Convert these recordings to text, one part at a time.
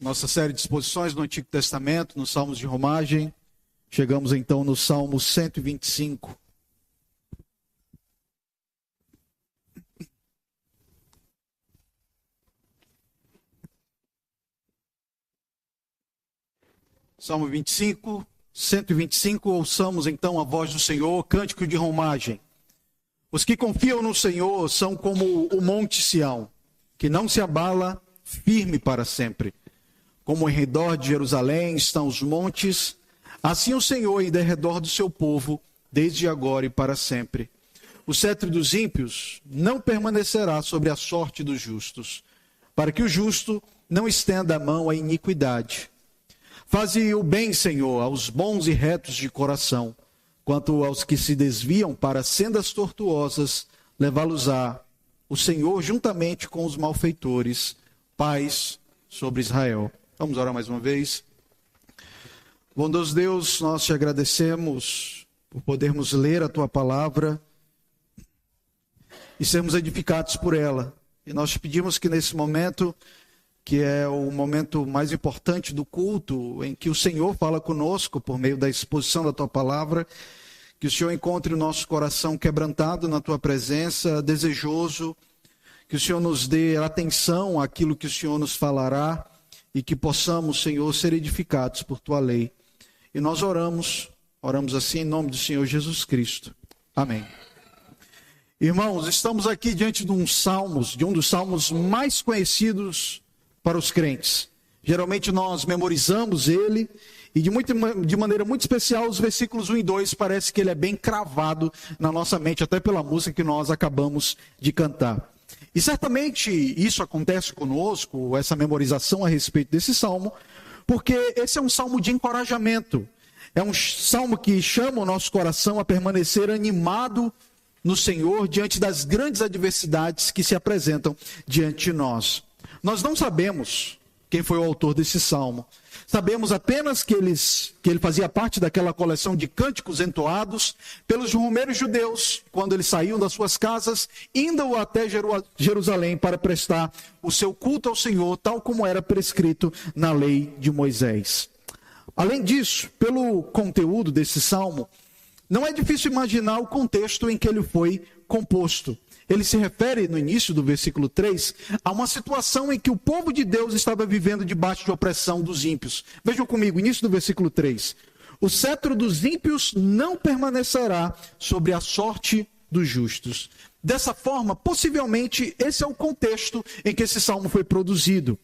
Nossa série de exposições no Antigo Testamento, nos Salmos de Romagem. Chegamos então no Salmo 125. Salmo 125, ouçamos então a voz do Senhor, cântico de romagem. Os que confiam no Senhor são como o monte Sião, que não se abala, firme para sempre. Como em redor de Jerusalém estão os montes, assim o Senhor em derredor do seu povo, desde agora e para sempre. O cetro dos ímpios não permanecerá sobre a sorte dos justos, para que o justo não estenda a mão à iniquidade. Faze o bem, Senhor, aos bons e retos de coração, quanto aos que se desviam para sendas tortuosas, levá-los-á o Senhor juntamente com os malfeitores, paz sobre Israel. Vamos orar mais uma vez. Bondoso Deus, nós te agradecemos por podermos ler a tua palavra e sermos edificados por ela. E nós te pedimos que nesse momento, que é o momento mais importante do culto, em que o Senhor fala conosco por meio da exposição da tua palavra, que o Senhor encontre o nosso coração quebrantado na tua presença, desejoso, que o Senhor nos dê atenção àquilo que o Senhor nos falará e que possamos, Senhor, ser edificados por tua lei. E nós oramos assim em nome do Senhor Jesus Cristo. Amém. Irmãos, estamos aqui diante de um dos salmos mais conhecidos para os crentes. Geralmente nós memorizamos ele e de maneira muito especial os versículos 1 e 2 parece que ele é bem cravado na nossa mente, até pela música que nós acabamos de cantar. E certamente isso acontece conosco, essa memorização a respeito desse salmo, porque esse é um salmo de encorajamento. É um salmo que chama o nosso coração a permanecer animado no Senhor diante das grandes adversidades que se apresentam diante de nós. Nós não sabemos quem foi o autor desse salmo. Sabemos apenas que ele fazia parte daquela coleção de cânticos entoados pelos romeiros judeus, quando eles saíam das suas casas, indo até Jerusalém para prestar o seu culto ao Senhor, tal como era prescrito na lei de Moisés. Além disso, pelo conteúdo desse salmo, não é difícil imaginar o contexto em que ele foi composto. Ele se refere, no início do versículo 3, a uma situação em que o povo de Deus estava vivendo debaixo de opressão dos ímpios. Vejam comigo, início do versículo 3. O cetro dos ímpios não permanecerá sobre a sorte dos justos. Dessa forma, possivelmente, esse é o contexto em que esse salmo foi produzido.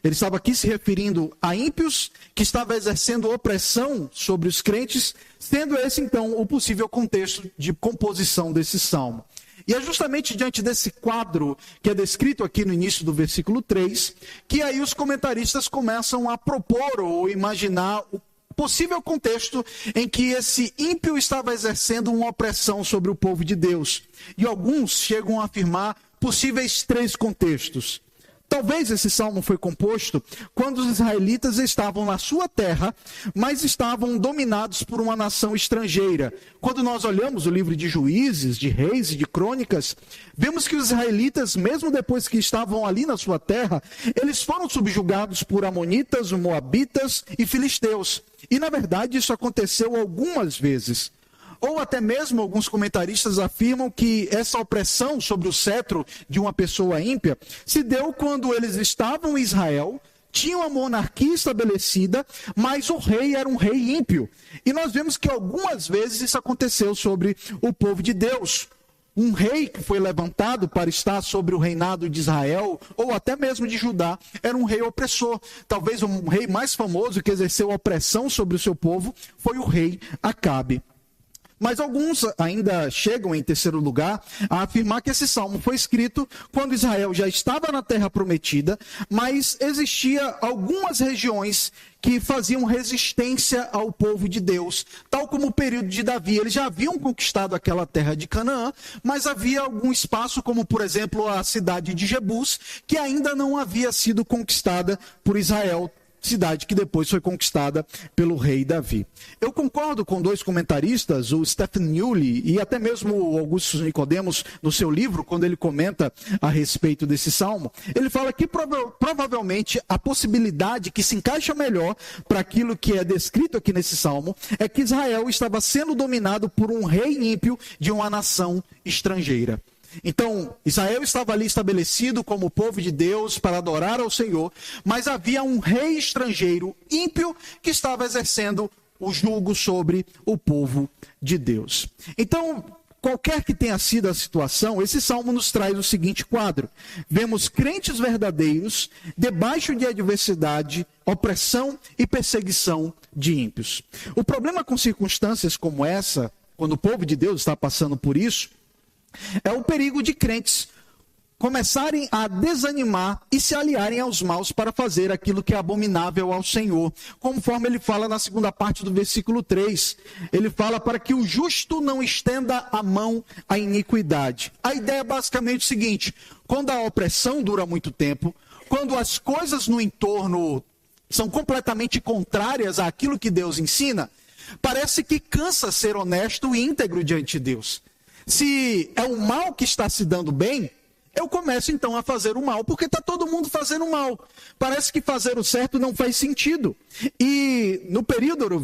Ele estava aqui se referindo a ímpios que estavam exercendo opressão sobre os crentes, sendo esse, então, o possível contexto de composição desse salmo. E é justamente diante desse quadro que é descrito aqui no início do versículo 3, que aí os comentaristas começam a propor ou imaginar o possível contexto em que esse ímpio estava exercendo uma opressão sobre o povo de Deus. E alguns chegam a afirmar possíveis 3 contextos. Talvez esse salmo foi composto quando os israelitas estavam na sua terra, mas estavam dominados por uma nação estrangeira. Quando nós olhamos o livro de Juízes, de Reis e de Crônicas, vemos que os israelitas, mesmo depois que estavam ali na sua terra, eles foram subjugados por amonitas, moabitas e filisteus. E na verdade isso aconteceu algumas vezes. Ou até mesmo alguns comentaristas afirmam que essa opressão sobre o cetro de uma pessoa ímpia se deu quando eles estavam em Israel, tinham a monarquia estabelecida, mas o rei era um rei ímpio. E nós vemos que algumas vezes isso aconteceu sobre o povo de Deus. Um rei que foi levantado para estar sobre o reinado de Israel, ou até mesmo de Judá, era um rei opressor. Talvez o rei mais famoso que exerceu opressão sobre o seu povo foi o rei Acabe. Mas alguns ainda chegam em terceiro lugar a afirmar que esse salmo foi escrito quando Israel já estava na terra prometida, mas existia algumas regiões que faziam resistência ao povo de Deus, tal como o período de Davi. Eles já haviam conquistado aquela terra de Canaã, mas havia algum espaço, como por exemplo a cidade de Jebus, que ainda não havia sido conquistada por Israel. cidade que depois foi conquistada pelo rei Davi. Eu concordo com dois comentaristas, o Stephen Newley e até mesmo o Augusto Nicodemos, no seu livro, quando ele comenta a respeito desse salmo. Ele fala que provavelmente a possibilidade que se encaixa melhor para aquilo que é descrito aqui nesse salmo é que Israel estava sendo dominado por um rei ímpio de uma nação estrangeira. Então, Israel estava ali estabelecido como povo de Deus para adorar ao Senhor, mas havia um rei estrangeiro ímpio que estava exercendo o jugo sobre o povo de Deus. Então, qualquer que tenha sido a situação, esse salmo nos traz o seguinte quadro: vemos crentes verdadeiros debaixo de adversidade, opressão e perseguição de ímpios. O problema com circunstâncias como essa, quando o povo de Deus está passando por isso, é o perigo de crentes começarem a desanimar e se aliarem aos maus para fazer aquilo que é abominável ao Senhor. Conforme ele fala na segunda parte do versículo 3, ele fala para que o justo não estenda a mão à iniquidade. A ideia é basicamente o seguinte: quando a opressão dura muito tempo, quando as coisas no entorno são completamente contrárias àquilo que Deus ensina, parece que cansa ser honesto e íntegro diante de Deus. Se é o mal que está se dando bem, eu começo então a fazer o mal, porque está todo mundo fazendo o mal. Parece que fazer o certo não faz sentido. E no período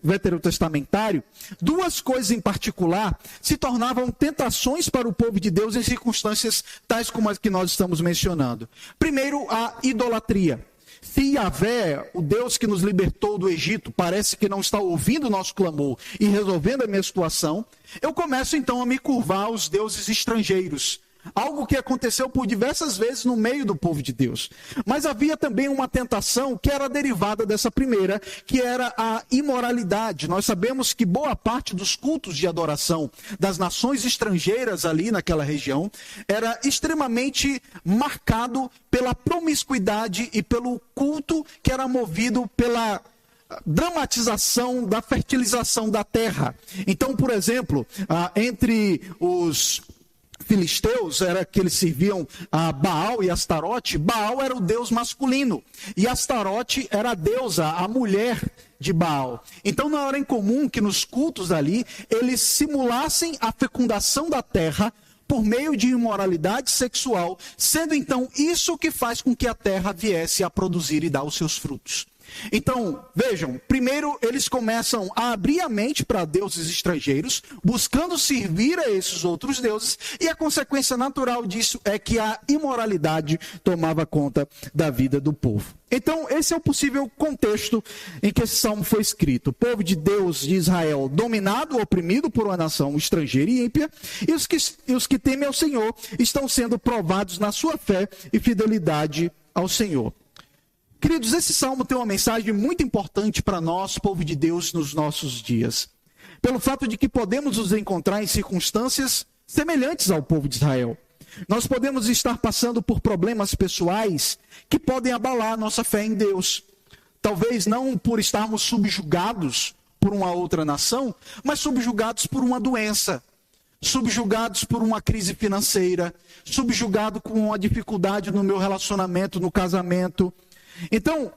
veterotestamentário, duas coisas em particular se tornavam tentações para o povo de Deus em circunstâncias tais como as que nós estamos mencionando. Primeiro, a idolatria. Se Yahvé, o Deus que nos libertou do Egito, parece que não está ouvindo o nosso clamor e resolvendo a minha situação, eu começo então a me curvar aos deuses estrangeiros. Algo que aconteceu por diversas vezes no meio do povo de Deus. Mas havia também uma tentação que era derivada dessa primeira, que era a imoralidade. Nós sabemos que boa parte dos cultos de adoração das nações estrangeiras ali naquela região era extremamente marcado pela promiscuidade e pelo culto que era movido pela dramatização da fertilização da terra. Então, por exemplo, entre os filisteus, era que eles serviam a Baal e Astarote. Baal era o deus masculino e Astarote era a deusa, a mulher de Baal. Então não era incomum que nos cultos ali eles simulassem a fecundação da terra por meio de imoralidade sexual, sendo então isso que faz com que a terra viesse a produzir e dar os seus frutos. Então, vejam, primeiro eles começam a abrir a mente para deuses estrangeiros, buscando servir a esses outros deuses, e a consequência natural disso é que a imoralidade tomava conta da vida do povo. Então, esse é o possível contexto em que esse salmo foi escrito. O povo de Deus de Israel, dominado, oprimido por uma nação estrangeira e ímpia, e os que temem ao Senhor estão sendo provados na sua fé e fidelidade ao Senhor. Queridos, esse salmo tem uma mensagem muito importante para nós, povo de Deus, nos nossos dias. Pelo fato de que podemos nos encontrar em circunstâncias semelhantes ao povo de Israel. Nós podemos estar passando por problemas pessoais que podem abalar a nossa fé em Deus. Talvez não por estarmos subjugados por uma outra nação, mas subjugados por uma doença. Subjugados por uma crise financeira. Subjugado com uma dificuldade no meu relacionamento, no casamento. Então,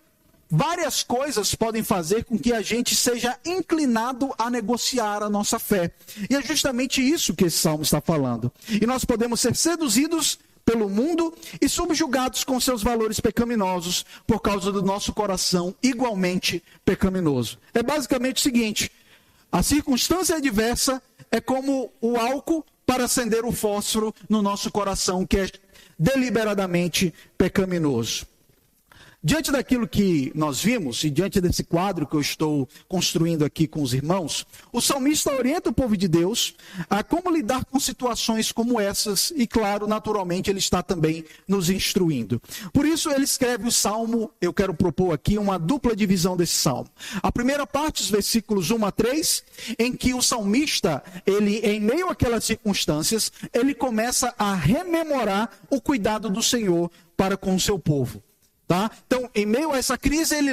várias coisas podem fazer com que a gente seja inclinado a negociar a nossa fé. E é justamente isso que esse salmo está falando. E nós podemos ser seduzidos pelo mundo e subjugados com seus valores pecaminosos por causa do nosso coração igualmente pecaminoso. É basicamente o seguinte: a circunstância adversa é como o álcool para acender o fósforo no nosso coração, que é deliberadamente pecaminoso. Diante daquilo que nós vimos e diante desse quadro que eu estou construindo aqui com os irmãos, o salmista orienta o povo de Deus a como lidar com situações como essas e, claro, naturalmente, ele está também nos instruindo. Por isso, ele escreve o salmo, eu quero propor aqui uma dupla divisão desse salmo. A primeira parte, os versículos 1 a 3, em que o salmista, ele, em meio àquelas circunstâncias, ele começa a rememorar o cuidado do Senhor para com o seu povo. Tá? Então, em meio a essa crise, ele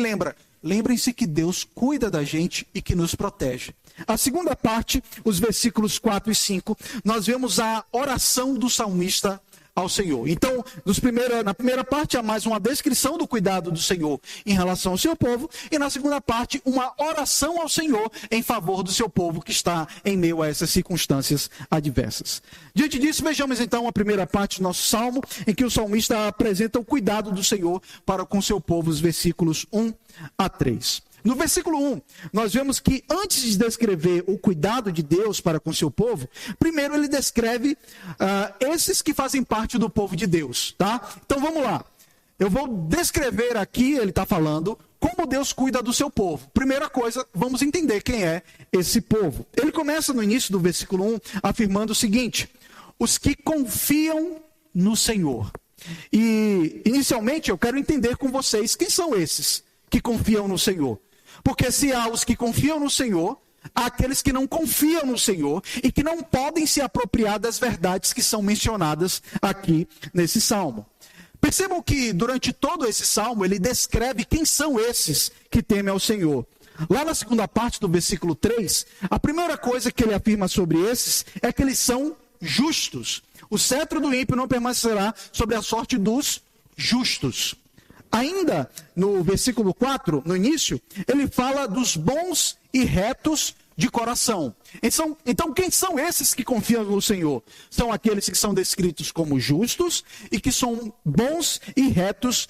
lembrem-se que Deus cuida da gente e que nos protege. A segunda parte, os versículos 4 e 5, nós vemos a oração do salmista ao Senhor. Então, na primeira parte, há mais uma descrição do cuidado do Senhor em relação ao seu povo, e na segunda parte, uma oração ao Senhor em favor do seu povo que está em meio a essas circunstâncias adversas. Diante disso, vejamos então a primeira parte do nosso salmo, em que o salmista apresenta o cuidado do Senhor para com seu povo, os versículos 1 a 3. No versículo 1, nós vemos que antes de descrever o cuidado de Deus para com seu povo, primeiro ele descreve esses que fazem parte do povo de Deus, tá? Então vamos lá. Eu vou descrever aqui, ele está falando, como Deus cuida do seu povo. Primeira coisa, vamos entender quem é esse povo. Ele começa no início do versículo 1 afirmando o seguinte: os que confiam no Senhor. E inicialmente eu quero entender com vocês quem são esses que confiam no Senhor. Porque se há os que confiam no Senhor, há aqueles que não confiam no Senhor e que não podem se apropriar das verdades que são mencionadas aqui nesse salmo. Percebam que durante todo esse salmo ele descreve quem são esses que temem ao Senhor. Lá na segunda parte do versículo 3, a primeira coisa que ele afirma sobre esses é que eles são justos. O cetro do ímpio não permanecerá sobre a sorte dos justos. Ainda no versículo 4, no início, ele fala dos bons e retos de coração. Então, quem são esses que confiam no Senhor? São aqueles que são descritos como justos e que são bons e retos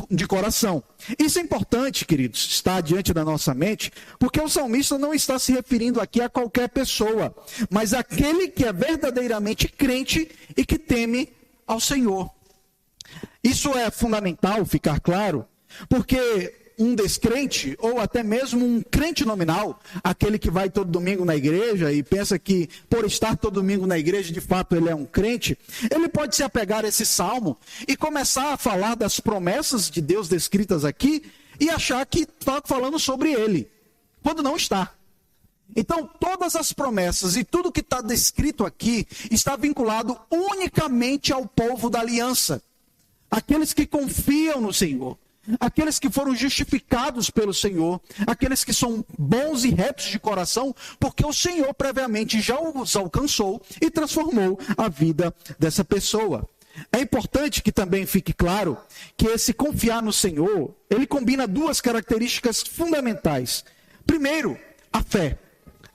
de coração. Isso é importante, queridos, está diante da nossa mente, porque o salmista não está se referindo aqui a qualquer pessoa, mas àquele que é verdadeiramente crente e que teme ao Senhor. Isso é fundamental ficar claro, porque um descrente, ou até mesmo um crente nominal, aquele que vai todo domingo na igreja e pensa que por estar todo domingo na igreja, de fato ele é um crente, ele pode se apegar a esse salmo e começar a falar das promessas de Deus descritas aqui e achar que está falando sobre ele, quando não está. Então, todas as promessas e tudo que está descrito aqui está vinculado unicamente ao povo da aliança. Aqueles que confiam no Senhor, aqueles que foram justificados pelo Senhor, aqueles que são bons e retos de coração, porque o Senhor previamente já os alcançou e transformou a vida dessa pessoa. É importante que também fique claro que esse confiar no Senhor, ele combina duas características fundamentais. Primeiro, a fé.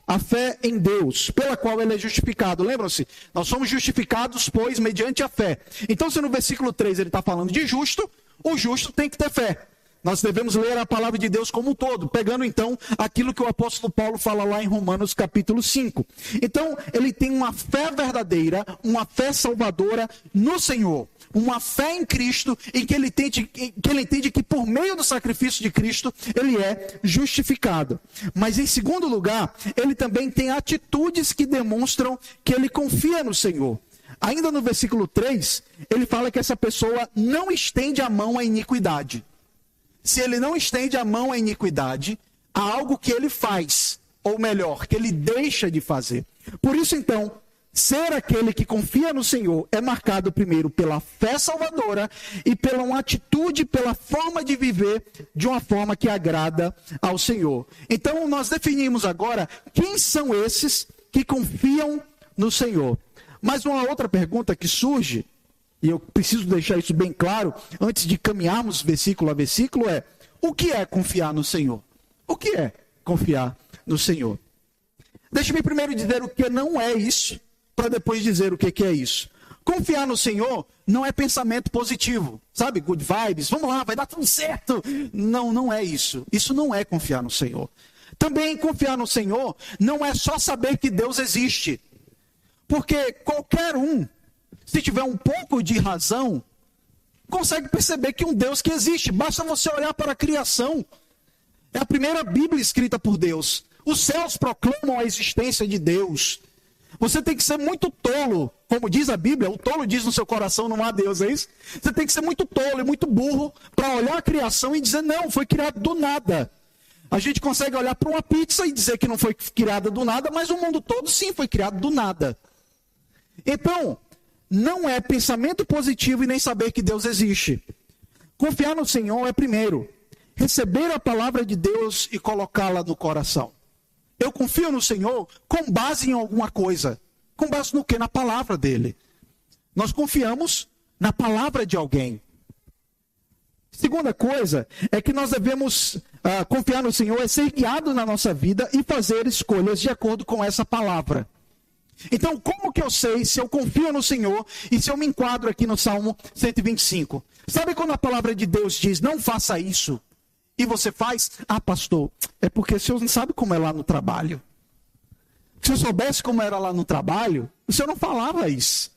A fé em Deus, pela qual ele é justificado. Lembram-se? Nós somos justificados, pois, mediante a fé. Então, se no versículo 3 ele está falando de justo, o justo tem que ter fé. Nós devemos ler a palavra de Deus como um todo, pegando então aquilo que o apóstolo Paulo fala lá em Romanos capítulo 5. Então, ele tem uma fé verdadeira, uma fé salvadora no Senhor. Uma fé em Cristo, em que ele entende que por meio do sacrifício de Cristo, ele é justificado. Mas em segundo lugar, ele também tem atitudes que demonstram que ele confia no Senhor. Ainda no versículo 3, ele fala que essa pessoa não estende a mão à iniquidade. Se ele não estende a mão à iniquidade, há algo que ele faz, ou melhor, que ele deixa de fazer. Por isso então, ser aquele que confia no Senhor é marcado primeiro pela fé salvadora e pela uma atitude, pela forma de viver de uma forma que agrada ao Senhor. Então nós definimos agora quem são esses que confiam no Senhor. Mas uma outra pergunta que surge, e eu preciso deixar isso bem claro, antes de caminharmos versículo a versículo, é: o que é confiar no Senhor? O que é confiar no Senhor? Deixe-me primeiro dizer o que não é isso, para depois dizer o que é isso. Confiar no Senhor não é pensamento positivo, sabe? Good vibes, vamos lá, vai dar tudo certo. Não, não é isso. Isso não é confiar no Senhor. Também confiar no Senhor não é só saber que Deus existe. Porque qualquer um, se tiver um pouco de razão, consegue perceber que um Deus que existe. Basta você olhar para a criação. É a primeira Bíblia escrita por Deus. Os céus proclamam a existência de Deus. Você tem que ser muito tolo, como diz a Bíblia, o tolo diz no seu coração, não há Deus, é isso? Você tem que ser muito tolo e muito burro para olhar a criação e dizer, não, foi criado do nada. A gente consegue olhar para uma pizza e dizer que não foi criada do nada, mas o mundo todo sim foi criado do nada. Então, não é pensamento positivo e nem saber que Deus existe. Confiar no Senhor é primeiro receber a palavra de Deus e colocá-la no coração. Eu confio no Senhor com base em alguma coisa. Com base no quê? Na palavra dele. Nós confiamos na palavra de alguém. Segunda coisa é que nós devemos confiar no Senhor, é ser guiado na nossa vida e fazer escolhas de acordo com essa palavra. Então, como que eu sei se eu confio no Senhor e se eu me enquadro aqui no Salmo 125? Sabe quando a palavra de Deus diz, não faça isso, e você faz? Ah, pastor, é porque o senhor não sabe como é lá no trabalho. Se eu soubesse como era lá no trabalho, o senhor não falava isso.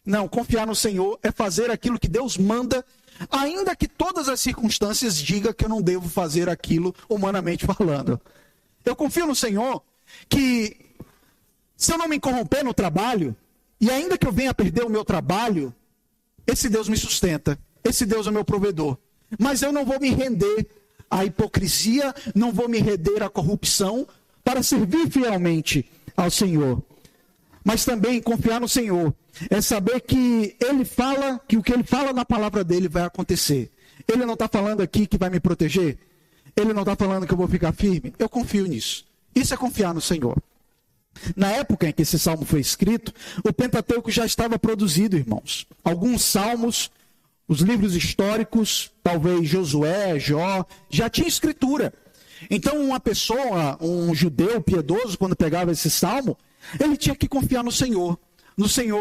Não, confiar no Senhor é fazer aquilo que Deus manda, ainda que todas as circunstâncias digam que eu não devo fazer aquilo humanamente falando. Eu confio no Senhor que se eu não me corromper no trabalho, e ainda que eu venha a perder o meu trabalho, esse Deus me sustenta, esse Deus é meu provedor. Mas eu não vou me render à hipocrisia, não vou me render à corrupção para servir fielmente ao Senhor. Mas também confiar no Senhor é saber que Ele fala, que o que Ele fala na palavra dele vai acontecer. Ele não está falando aqui que vai me proteger. Ele não está falando que eu vou ficar firme. Eu confio nisso. Isso é confiar no Senhor. Na época em que esse salmo foi escrito, o Pentateuco já estava produzido, irmãos. Alguns salmos, os livros históricos, talvez Josué, Jó, já tinha escritura. Então uma pessoa, um judeu piedoso, quando pegava esse salmo, ele tinha que confiar no Senhor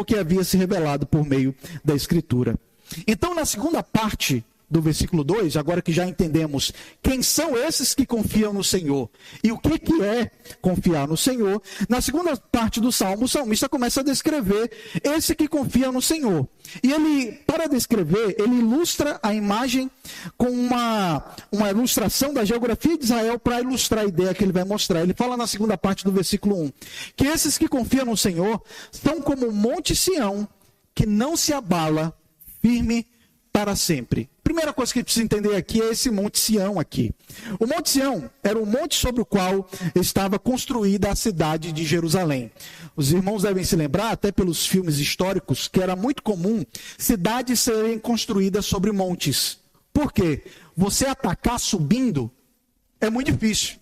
que havia se revelado por meio da Escritura. Então, na segunda parte do versículo 2, agora que já entendemos quem são esses que confiam no Senhor e o que é confiar no Senhor, na segunda parte do Salmo, o salmista começa a descrever esse que confia no Senhor. E ele, para descrever, ele ilustra a imagem com uma ilustração da geografia de Israel para ilustrar a ideia que ele vai mostrar. Ele fala na segunda parte do versículo 1, que esses que confiam no Senhor são como o monte Sião, que não se abala, firme para sempre. Primeira coisa que a gente precisa entender aqui é esse Monte Sião aqui. O Monte Sião era o monte sobre o qual estava construída a cidade de Jerusalém. Os irmãos devem se lembrar, até pelos filmes históricos, que era muito comum cidades serem construídas sobre montes. Por quê? Você atacar subindo é muito difícil.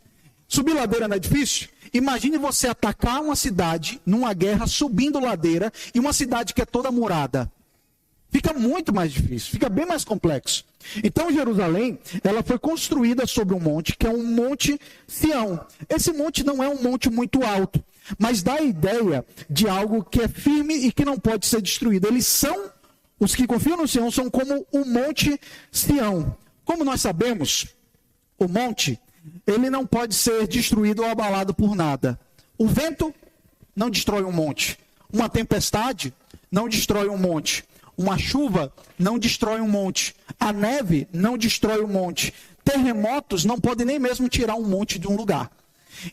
Subir ladeira não é difícil? Imagine você atacar uma cidade numa guerra subindo ladeira e uma cidade que é toda murada. Fica muito mais difícil, fica bem mais complexo. Então Jerusalém, ela foi construída sobre um monte, que é um monte Sião. Esse monte não é um monte muito alto, mas dá a ideia de algo que é firme e que não pode ser destruído. Os que confiam no Sião são como o monte Sião. Como nós sabemos, o monte, ele não pode ser destruído ou abalado por nada. O vento não destrói um monte. Uma tempestade não destrói um monte. Uma chuva não destrói um monte. A neve não destrói um monte. Terremotos não podem nem mesmo tirar um monte de um lugar.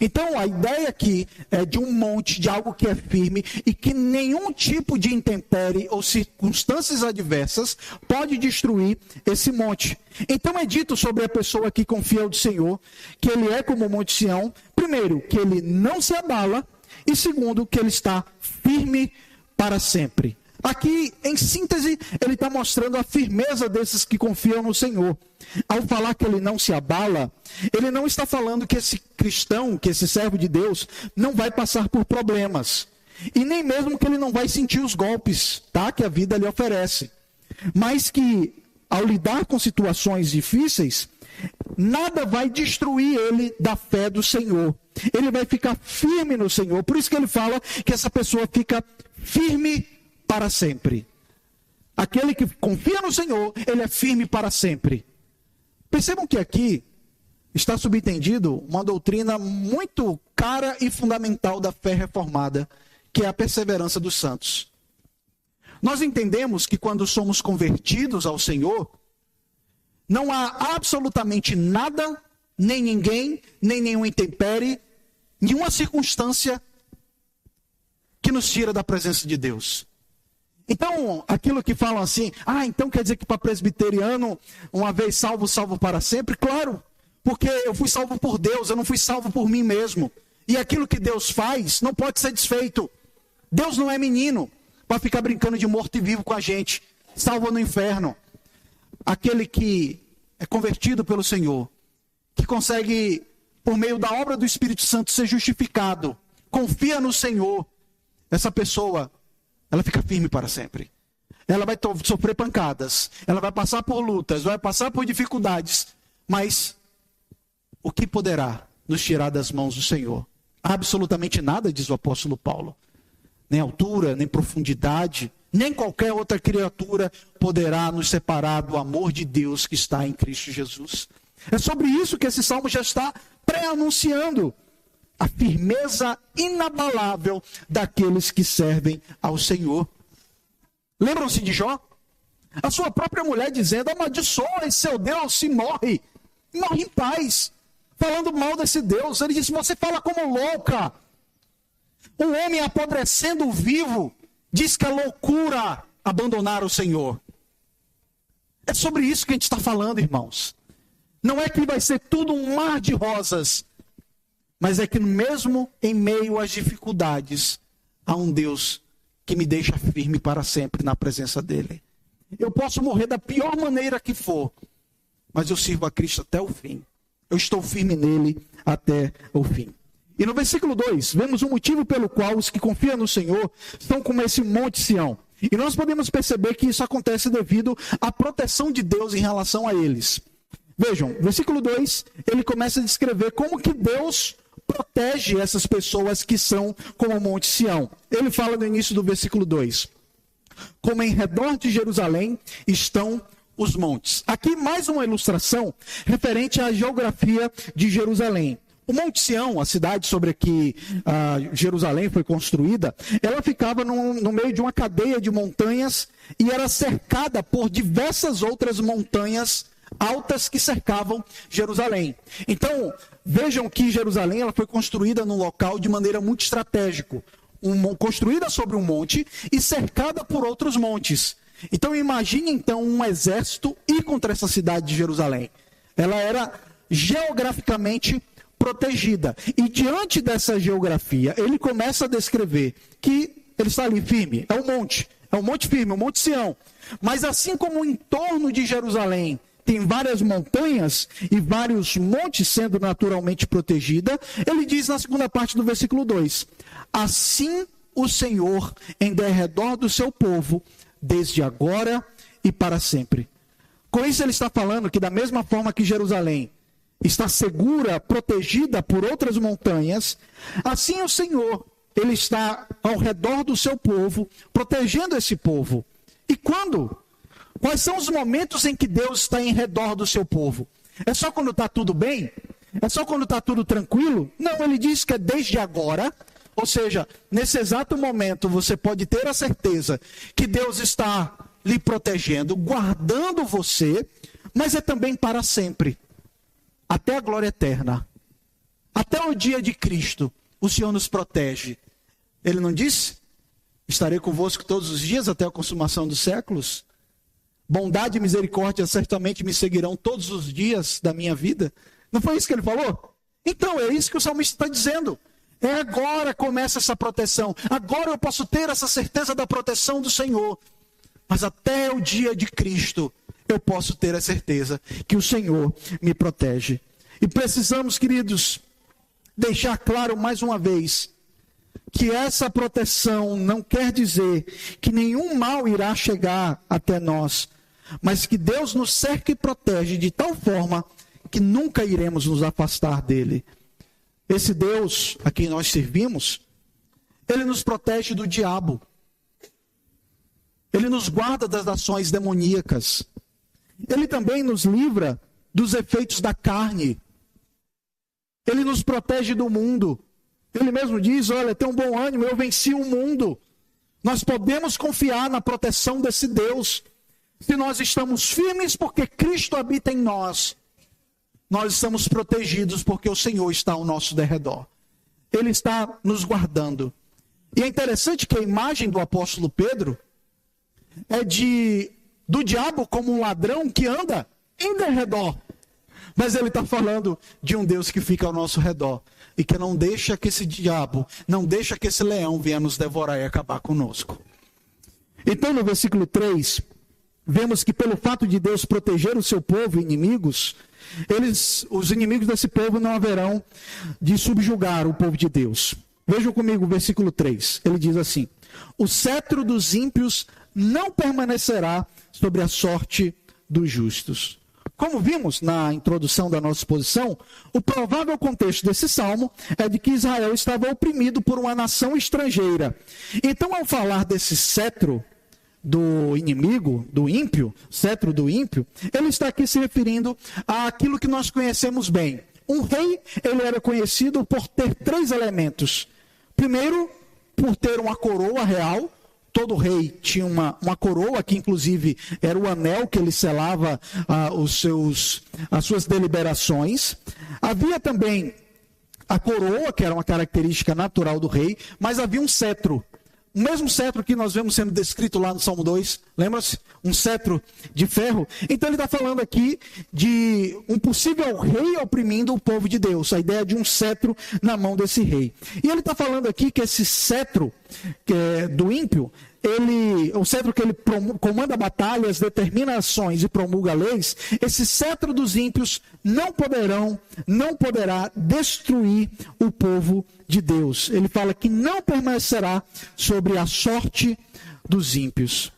Então, a ideia aqui é de um monte, de algo que é firme e que nenhum tipo de intempérie ou circunstâncias adversas pode destruir esse monte. Então, é dito sobre a pessoa que confia no Senhor, que ele é como o Monte Sião, primeiro, que ele não se abala, e segundo, que ele está firme para sempre. Aqui, em síntese, ele está mostrando a firmeza desses que confiam no Senhor. Ao falar que ele não se abala, ele não está falando que esse cristão, que esse servo de Deus, não vai passar por problemas. E nem mesmo que ele não vai sentir os golpes, tá, que a vida lhe oferece. Mas que, ao lidar com situações difíceis, nada vai destruir ele da fé do Senhor. Ele vai ficar firme no Senhor. Por isso que ele fala que essa pessoa fica firme para sempre. Aquele que confia no Senhor, ele é firme para sempre. Percebam que aqui está subentendido uma doutrina muito cara e fundamental da fé reformada, que é a perseverança dos santos. Nós entendemos que quando somos convertidos ao Senhor, não há absolutamente nada, nem ninguém, nem nenhuma intempérie, nenhuma circunstância que nos tira da presença de Deus. Então, aquilo que falam assim, então quer dizer que para presbiteriano, uma vez salvo, salvo para sempre? Claro, porque eu fui salvo por Deus, eu não fui salvo por mim mesmo. E aquilo que Deus faz não pode ser desfeito. Deus não é menino para ficar brincando de morto e vivo com a gente, salvo no inferno. Aquele que é convertido pelo Senhor, que consegue, por meio da obra do Espírito Santo, ser justificado, confia no Senhor, essa pessoa, ela fica firme para sempre. ela vai sofrer pancadas, ela vai passar por lutas, vai passar por dificuldades, mas o que poderá nos tirar das mãos do Senhor? Absolutamente nada, diz o apóstolo Paulo. Nem altura, nem profundidade, nem qualquer outra criatura poderá nos separar do amor de Deus que está em Cristo Jesus. É sobre isso que esse salmo já está pré-anunciando. A firmeza inabalável daqueles que servem ao Senhor. Lembram-se de Jó? A sua própria mulher dizendo: amaldiçoa esse seu Deus e morre em paz. Falando mal desse Deus. Ele disse: você fala como louca. Um homem apodrecendo vivo diz que é loucura abandonar o Senhor. É sobre isso que a gente está falando, irmãos. Não é que vai ser tudo um mar de rosas, mas é que mesmo em meio às dificuldades, há um Deus que me deixa firme para sempre na presença dele. Eu posso morrer da pior maneira que for, mas eu sirvo a Cristo até o fim. Eu estou firme nele até o fim. E no versículo 2, vemos um motivo pelo qual os que confiam no Senhor estão como esse monte Sião. E nós podemos perceber que isso acontece devido à proteção de Deus em relação a eles. Vejam, versículo 2, ele começa a descrever como que Deus protege essas pessoas que são como o monte Sião. Ele fala no início do versículo 2: como em redor de Jerusalém estão os montes. Aqui mais uma ilustração referente à geografia de Jerusalém. O Monte Sião, a cidade sobre que Jerusalém foi construída, ela ficava no meio de uma cadeia de montanhas e era cercada por diversas outras montanhas altas que cercavam Jerusalém. Então, vejam que Jerusalém ela foi construída num local de maneira muito estratégica, construída sobre um monte e cercada por outros montes. Então, imagine então um exército ir contra essa cidade de Jerusalém. Ela era geograficamente protegida. E diante dessa geografia, ele começa a descrever que ele está ali firme. É um monte firme, um monte Sião. Mas assim como em torno de Jerusalém tem várias montanhas e vários montes sendo naturalmente protegida, ele diz na segunda parte do versículo 2: assim o Senhor em derredor do seu povo, desde agora e para sempre. Com isso ele está falando que da mesma forma que Jerusalém está segura, protegida por outras montanhas, assim o Senhor, ele está ao redor do seu povo, protegendo esse povo. E quando? Quais são os momentos em que Deus está em redor do seu povo? É só quando está tudo bem? É só quando está tudo tranquilo? Não, ele diz que é desde agora. Ou seja, nesse exato momento você pode ter a certeza que Deus está lhe protegendo, guardando você, mas é também para sempre. Até a glória eterna. Até o dia de Cristo, o Senhor nos protege. Ele não disse: estarei convosco todos os dias até a consumação dos séculos? Bondade e misericórdia certamente me seguirão todos os dias da minha vida. Não foi isso que ele falou? Então é isso que o salmista está dizendo. É agora começa essa proteção. Agora eu posso ter essa certeza da proteção do Senhor. Mas até o dia de Cristo, eu posso ter a certeza que o Senhor me protege. E precisamos, queridos, deixar claro mais uma vez que essa proteção não quer dizer que nenhum mal irá chegar até nós, mas que Deus nos cerca e protege de tal forma que nunca iremos nos afastar dele. Esse Deus a quem nós servimos, ele nos protege do diabo. Ele nos guarda das ações demoníacas. Ele também nos livra dos efeitos da carne. Ele nos protege do mundo. Ele mesmo diz: olha, tem um bom ânimo, eu venci o mundo. Nós podemos confiar na proteção desse Deus. Se nós estamos firmes porque Cristo habita em nós, nós estamos protegidos porque o Senhor está ao nosso derredor. Ele está nos guardando. E é interessante que a imagem do apóstolo Pedro é do diabo como um ladrão que anda em derredor. Mas ele está falando de um Deus que fica ao nosso redor e que não deixa que esse diabo, não deixa que esse leão venha nos devorar e acabar conosco. Então no versículo 3, vemos que pelo fato de Deus proteger o seu povo e inimigos, os inimigos desse povo não haverão de subjugar o povo de Deus. Vejam comigo o versículo 3, ele diz assim: o cetro dos ímpios não permanecerá sobre a sorte dos justos. Como vimos na introdução da nossa exposição, o provável contexto desse salmo é de que Israel estava oprimido por uma nação estrangeira. Então, ao falar desse cetro do inimigo, do ímpio, cetro do ímpio, ele está aqui se referindo àquilo que nós conhecemos bem. Um rei, ele era conhecido por ter 3 elementos. Primeiro, por ter uma coroa real. Todo rei tinha uma coroa, que inclusive era o anel que ele selava as suas deliberações. Havia também a coroa, que era uma característica natural do rei, mas havia um cetro. O mesmo cetro que nós vemos sendo descrito lá no Salmo 2, lembra-se? Um cetro de ferro. Então ele está falando aqui de um possível rei oprimindo o povo de Deus. A ideia de um cetro na mão desse rei. E ele está falando aqui que esse cetro do ímpio, o cetro que ele comanda batalhas, determina ações e promulga leis, esse cetro dos ímpios não poderá destruir o povo de Deus. Ele fala que não permanecerá sobre a sorte dos ímpios.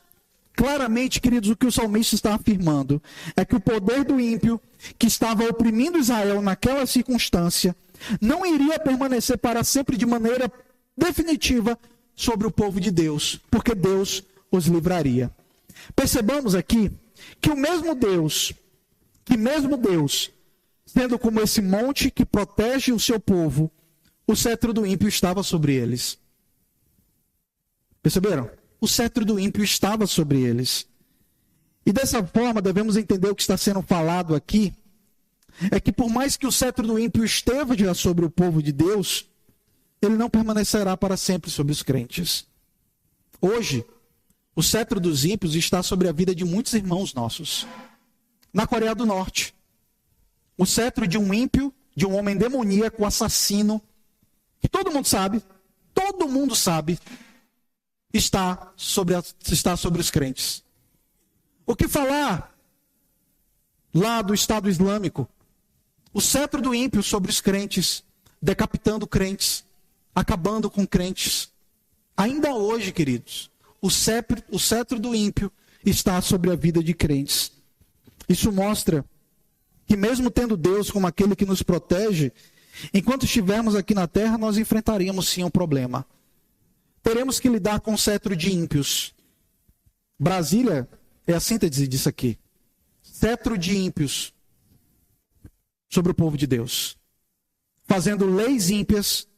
Claramente, queridos, o que o salmista está afirmando é que o poder do ímpio, que estava oprimindo Israel naquela circunstância, não iria permanecer para sempre de maneira definitiva sobre o povo de Deus, porque Deus os livraria. Percebamos aqui que o mesmo Deus, sendo como esse monte que protege o seu povo, o cetro do ímpio estava sobre eles. Perceberam? O cetro do ímpio estava sobre eles. E dessa forma devemos entender o que está sendo falado aqui, é que por mais que o cetro do ímpio esteja sobre o povo de Deus, ele não permanecerá para sempre sobre os crentes. Hoje, o cetro dos ímpios está sobre a vida de muitos irmãos nossos. Na Coreia do Norte, o cetro de um ímpio, de um homem demoníaco, assassino, que todo mundo sabe, está sobre os crentes. O que falar lá do Estado Islâmico? O cetro do ímpio sobre os crentes, decapitando crentes, acabando com crentes. Ainda hoje, queridos, o cetro do ímpio está sobre a vida de crentes. Isso mostra que mesmo tendo Deus como aquele que nos protege, enquanto estivermos aqui na terra, nós enfrentaríamos sim um problema. Teremos que lidar com o cetro de ímpios. Brasília é a síntese disso aqui. Cetro de ímpios sobre o povo de Deus. Fazendo leis ímpias,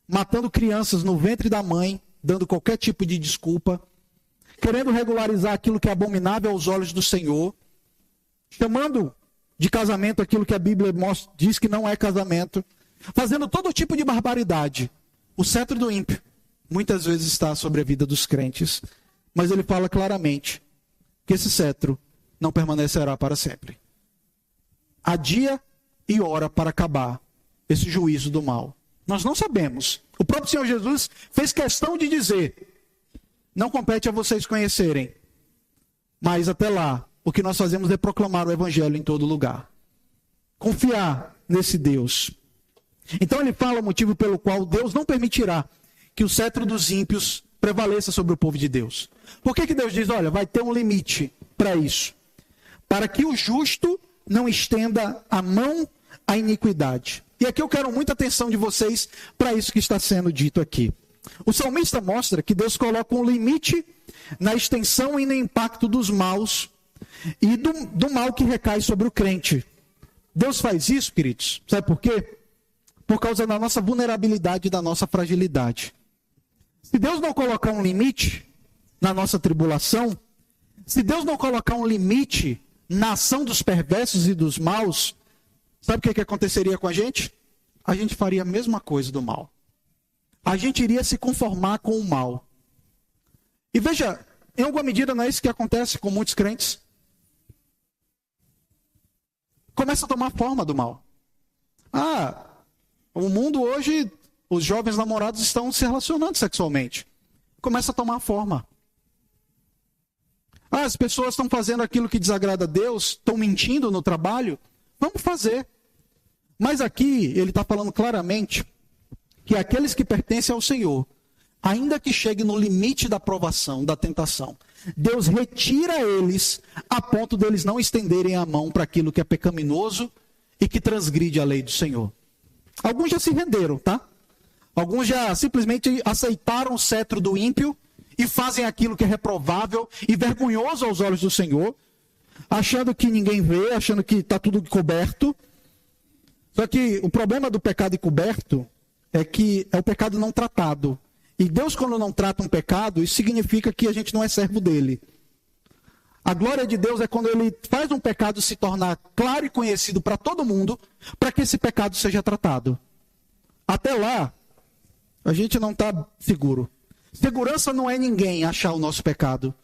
matando crianças no ventre da mãe, dando qualquer tipo de desculpa, querendo regularizar aquilo que é abominável aos olhos do Senhor, chamando de casamento aquilo que a Bíblia diz que não é casamento, fazendo todo tipo de barbaridade. O cetro do ímpio muitas vezes está sobre a vida dos crentes, mas ele fala claramente que esse cetro não permanecerá para sempre. Há dia e hora para acabar esse juízo do mal. Nós não sabemos. O próprio Senhor Jesus fez questão de dizer: não compete a vocês conhecerem, mas até lá, o que nós fazemos é proclamar o Evangelho em todo lugar. Confiar nesse Deus. Então ele fala o motivo pelo qual Deus não permitirá que o cetro dos ímpios prevaleça sobre o povo de Deus. Por que Deus diz, olha, vai ter um limite para isso? Para que o justo não estenda a mão à iniquidade. E aqui eu quero muita atenção de vocês para isso que está sendo dito aqui. O salmista mostra que Deus coloca um limite na extensão e no impacto dos maus e do mal que recai sobre o crente. Deus faz isso, queridos, sabe por quê? Por causa da nossa vulnerabilidade e da nossa fragilidade. Se Deus não colocar um limite na nossa tribulação, se Deus não colocar um limite na ação dos perversos e dos maus, sabe o que aconteceria com a gente? A gente faria a mesma coisa do mal. A gente iria se conformar com o mal. E veja, em alguma medida não é isso que acontece com muitos crentes. Começa a tomar forma do mal. O mundo hoje, os jovens namorados estão se relacionando sexualmente. Começa a tomar forma. As pessoas estão fazendo aquilo que desagrada a Deus, estão mentindo no trabalho. Vamos fazer. Mas aqui ele está falando claramente que aqueles que pertencem ao Senhor, ainda que cheguem no limite da provação, da tentação, Deus retira eles a ponto deles não estenderem a mão para aquilo que é pecaminoso e que transgride a lei do Senhor. Alguns já se renderam, tá? Alguns já simplesmente aceitaram o cetro do ímpio e fazem aquilo que é reprovável e vergonhoso aos olhos do Senhor, achando que ninguém vê, achando que está tudo coberto. Só que o problema do pecado encoberto é que é o pecado não tratado. E Deus, quando não trata um pecado, isso significa que a gente não é servo dele. A glória de Deus é quando ele faz um pecado se tornar claro e conhecido para todo mundo, para que esse pecado seja tratado. Até lá, a gente não está seguro. Segurança não é ninguém achar o nosso pecado.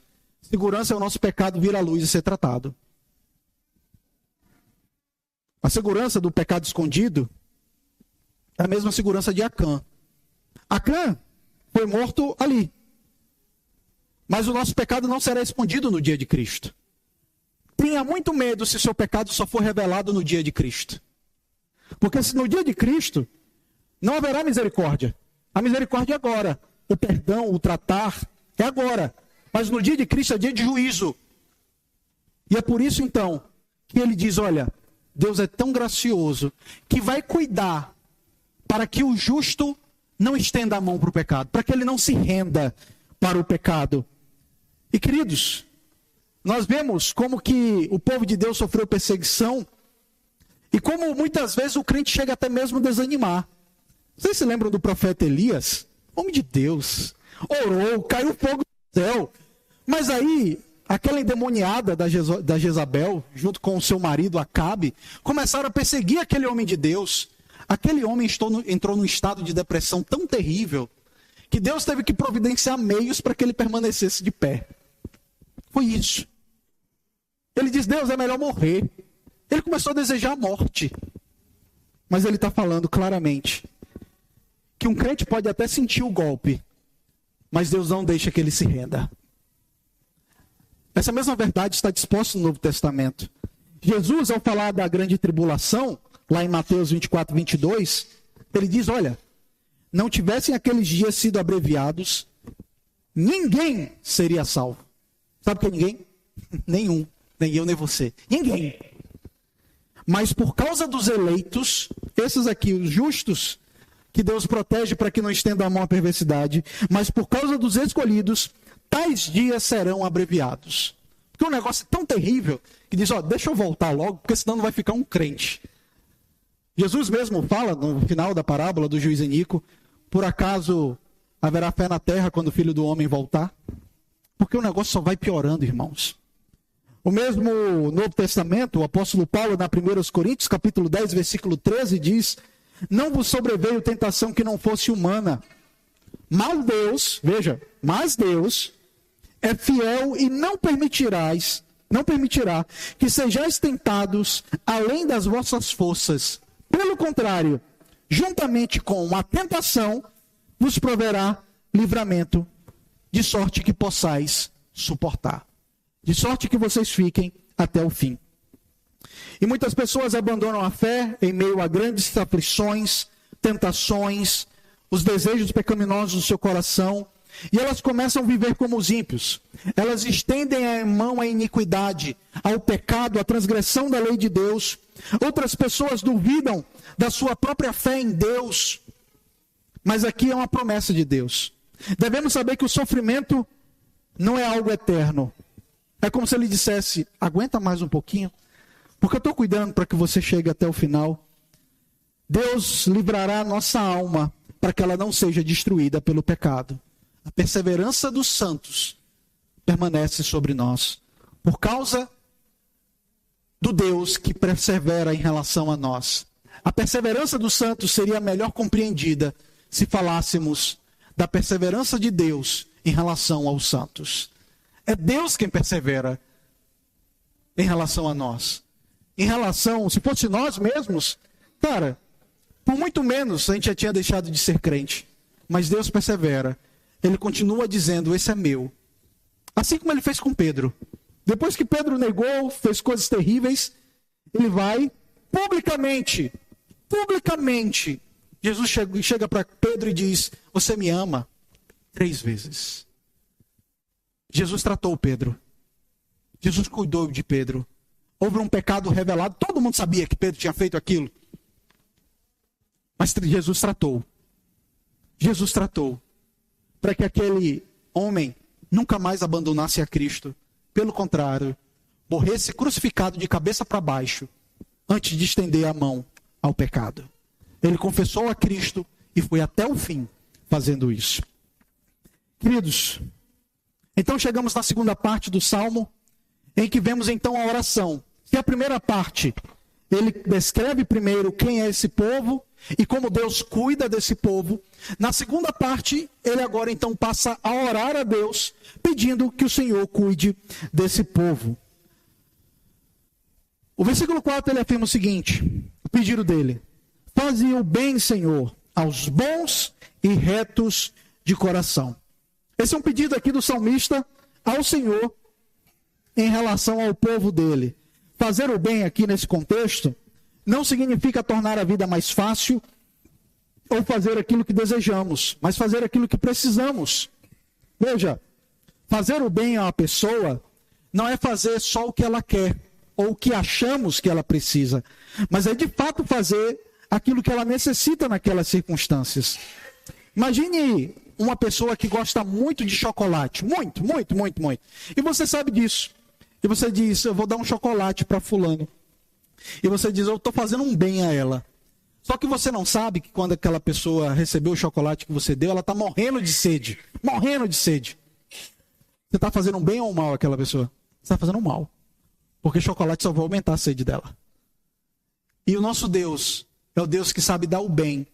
Segurança é o nosso pecado vir à luz e ser tratado. A segurança do pecado escondido é a mesma segurança de Acã. Acã foi morto ali. Mas o nosso pecado não será escondido no dia de Cristo. Tenha muito medo se seu pecado só for revelado no dia de Cristo. Porque se no dia de Cristo não haverá misericórdia. A misericórdia é agora. O perdão, o tratar é agora. Mas no dia de Cristo é dia de juízo. E é por isso então que ele diz, olha, Deus é tão gracioso que vai cuidar para que o justo não estenda a mão para o pecado, para que ele não se renda para o pecado. E queridos, nós vemos como que o povo de Deus sofreu perseguição e como muitas vezes o crente chega até mesmo a desanimar. Vocês se lembram do profeta Elias? Homem de Deus, orou, caiu fogo do céu. Mas aí, aquela endemoniada da Jezabel, junto com o seu marido Acabe, começaram a perseguir aquele homem de Deus. Aquele homem entrou num estado de depressão tão terrível, que Deus teve que providenciar meios para que ele permanecesse de pé. Foi isso. Ele diz, Deus, é melhor morrer. Ele começou a desejar a morte. Mas ele está falando claramente que um crente pode até sentir o golpe, mas Deus não deixa que ele se renda. Essa mesma verdade está disposta no Novo Testamento. Jesus, ao falar da grande tribulação, lá em Mateus 24, 22, ele diz, olha, não tivessem aqueles dias sido abreviados, ninguém seria salvo. Sabe o que é ninguém? Nenhum. Nem eu, nem você. Ninguém. Mas por causa dos eleitos, esses aqui, os justos, que Deus protege para que não estenda a mão à perversidade, mas por causa dos escolhidos, tais dias serão abreviados. Porque o negócio é tão terrível que diz, ó, deixa eu voltar logo, porque senão não vai ficar um crente. Jesus mesmo fala no final da parábola do juiz Enico, por acaso haverá fé na terra quando o Filho do Homem voltar? Porque o negócio só vai piorando, irmãos. O mesmo Novo Testamento, o apóstolo Paulo, na 1 Coríntios, capítulo 10, versículo 13, diz, não vos sobreveio tentação que não fosse humana. Mas Deus, veja, mas Deus é fiel e não permitirá que sejais tentados além das vossas forças. Pelo contrário, juntamente com a tentação, vos proverá livramento, de sorte que possais suportar. De sorte que vocês fiquem até o fim. E muitas pessoas abandonam a fé em meio a grandes aflições, tentações, os desejos pecaminosos do seu coração, e elas começam a viver como os ímpios. Elas estendem a mão à iniquidade, ao pecado, à transgressão da lei de Deus. Outras pessoas duvidam da sua própria fé em Deus. Mas aqui é uma promessa de Deus. Devemos saber que o sofrimento não é algo eterno. É como se ele dissesse, aguenta mais um pouquinho, porque eu estou cuidando para que você chegue até o final. Deus livrará a nossa alma para que ela não seja destruída pelo pecado. A perseverança dos santos permanece sobre nós, por causa do Deus que persevera em relação a nós. A perseverança dos santos seria melhor compreendida se falássemos da perseverança de Deus em relação aos santos. É Deus quem persevera em relação a nós. Em relação, se fosse nós mesmos, cara, por muito menos a gente já tinha deixado de ser crente. Mas Deus persevera. Ele continua dizendo, esse é meu. Assim como ele fez com Pedro. Depois que Pedro negou, fez coisas terríveis, ele vai publicamente, Jesus chega para Pedro e diz, você me ama 3 vezes. Jesus tratou Pedro. Jesus cuidou de Pedro. Houve um pecado revelado, todo mundo sabia que Pedro tinha feito aquilo. Mas Jesus tratou. Jesus tratou para que aquele homem nunca mais abandonasse a Cristo. Pelo contrário, morresse crucificado de cabeça para baixo, antes de estender a mão ao pecado. Ele confessou a Cristo e foi até o fim fazendo isso. Queridos, então chegamos na segunda parte do Salmo, em que vemos então a oração. E a primeira parte, ele descreve primeiro quem é esse povo e como Deus cuida desse povo. Na segunda parte, ele agora então passa a orar a Deus, pedindo que o Senhor cuide desse povo. O versículo 4 ele afirma o seguinte, o pedido dele: faze o bem, Senhor, aos bons e retos de coração. Esse é um pedido aqui do salmista ao Senhor em relação ao povo dele. Fazer o bem aqui nesse contexto não significa tornar a vida mais fácil ou fazer aquilo que desejamos, mas fazer aquilo que precisamos. Veja, fazer o bem a uma pessoa não é fazer só o que ela quer ou o que achamos que ela precisa, mas é de fato fazer aquilo que ela necessita naquelas circunstâncias. Imagine uma pessoa que gosta muito de chocolate, muito. E você sabe disso. E você diz, eu vou dar um chocolate para fulano. E você diz, eu estou fazendo um bem a ela. Só que você não sabe que quando aquela pessoa recebeu o chocolate que você deu, ela está morrendo de sede. Morrendo de sede. Você está fazendo um bem ou um mal àquela pessoa? Você está fazendo um mal. Porque chocolate só vai aumentar a sede dela. E o nosso Deus é o Deus que sabe dar o bem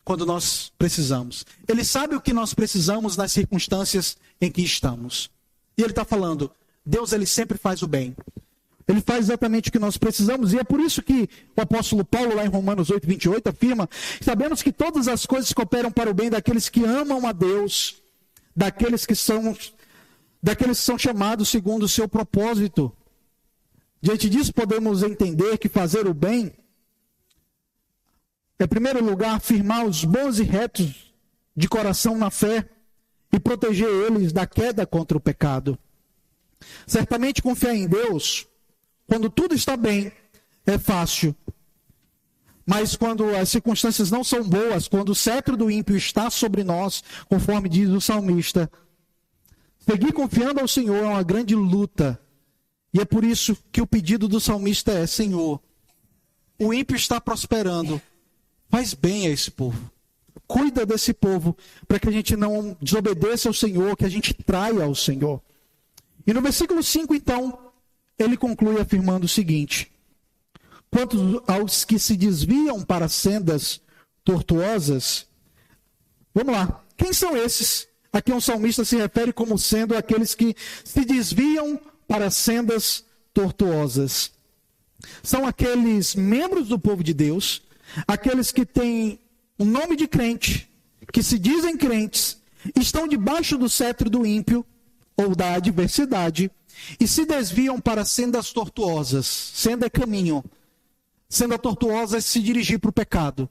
quando nós precisamos. Ele sabe o que nós precisamos nas circunstâncias em que estamos. E ele está falando, Deus ele sempre faz o bem. Ele faz exatamente o que nós precisamos. E é por isso que o apóstolo Paulo, lá em Romanos 8:28, afirma: sabemos que todas as coisas cooperam para o bem daqueles que amam a Deus, daqueles que são chamados segundo o seu propósito. Diante disso, podemos entender que fazer o bem é, em primeiro lugar, afirmar os bons e retos de coração na fé e proteger eles da queda contra o pecado. Certamente confiar em Deus, quando tudo está bem, é fácil. Mas quando as circunstâncias não são boas, quando o cetro do ímpio está sobre nós, conforme diz o salmista, seguir confiando ao Senhor é uma grande luta. E é por isso que o pedido do salmista é: Senhor, o ímpio está prosperando, faz bem a esse povo. Cuida desse povo, para que a gente não desobedeça ao Senhor, que a gente traia ao Senhor. E no versículo 5, então, ele conclui afirmando o seguinte: quanto aos que se desviam para sendas tortuosas, vamos lá, quem são esses? Aqui um salmista se refere como sendo aqueles que se desviam para sendas tortuosas. São aqueles membros do povo de Deus, aqueles que têm o nome de crente, que se dizem crentes, estão debaixo do cetro do ímpio, ou da adversidade, e se desviam para sendas tortuosas. Senda é caminho. Senda tortuosa é se dirigir para o pecado.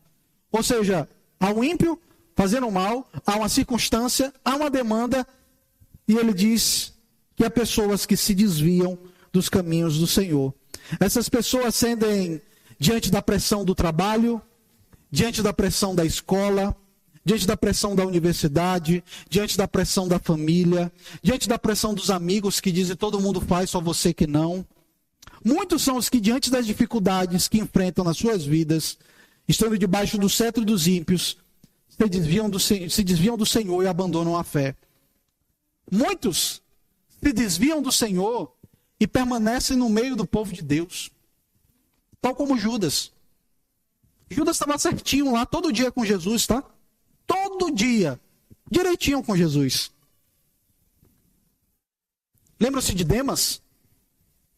Ou seja, há um ímpio fazendo mal, há uma circunstância, há uma demanda, e ele diz que há pessoas que se desviam dos caminhos do Senhor. Essas pessoas ascendem diante da pressão do trabalho, diante da pressão da escola, diante da pressão da universidade, diante da pressão da família, diante da pressão dos amigos que dizem todo mundo faz, só você que não. Muitos são os que, diante das dificuldades que enfrentam nas suas vidas, estando debaixo do cetro dos ímpios, se desviam do Senhor e abandonam a fé. Muitos se desviam do Senhor e permanecem no meio do povo de Deus, tal como Judas. Judas estava certinho lá, todo dia com Jesus, tá? Todo dia, direitinho com Jesus. Lembra-se de Demas?